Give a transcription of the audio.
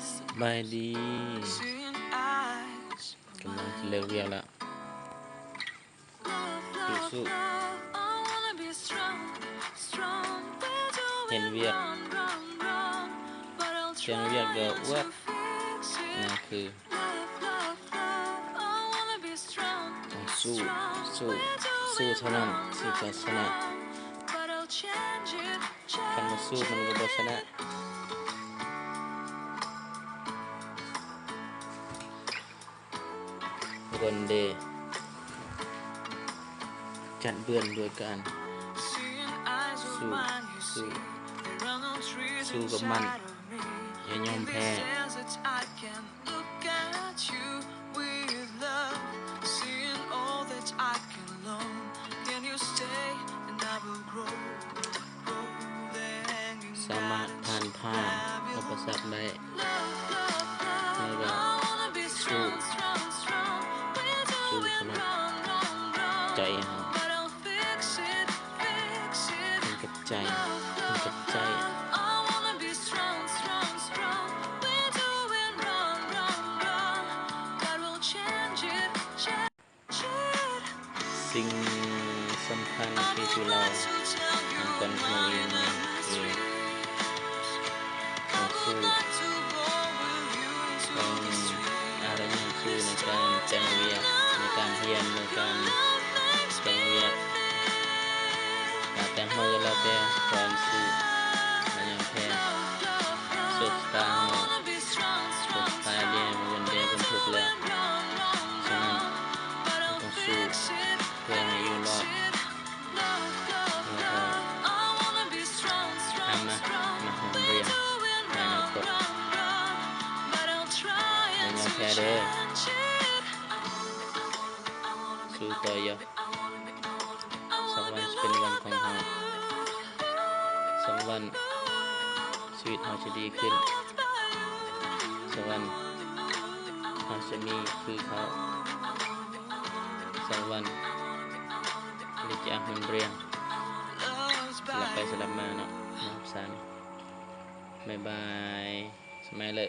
สบายดีกำลังจะเลิกเรียนละสู้เห็นเวียกเชียงเวียกก็อ้วกนั่นคือต้องสู้เท่านั้นสิจะชนะคันมาสู้มันก็บ่ชนะวันเดย์จัดเบือนโดยการสู้กับมันอย่ายอมแพ้สามารถผ่านอุปสรรคได้แล้วก็สู้ขนาดใจมันกับใจสิ่งสำคัญที่เราควรทำเองคือต้องสู้ต้องอารมณ์สู้ในการแต่งเวียกในการเรียนในการแต่งเวียกแต่มือเราแพ้ก่อนสู้มันยังแพ้สุดท้ายเรียนวันเดียวกันถูกแล้วฉะนั้นต้องสู้เพื่อให้อยู่รอดมาหอมเรียนในอนาคตไม่ยอมแพ้เด้อสู้ต่อเยอะสักวันจะเป็นวันของเราสักวันชีวิตเราจะดีขึ้นสักวันเราจะมีคือเขาสักวันเราจะหอมเรียนสลับไปสลับมาเนาะนับสันบ๊ายบายสมัยเลย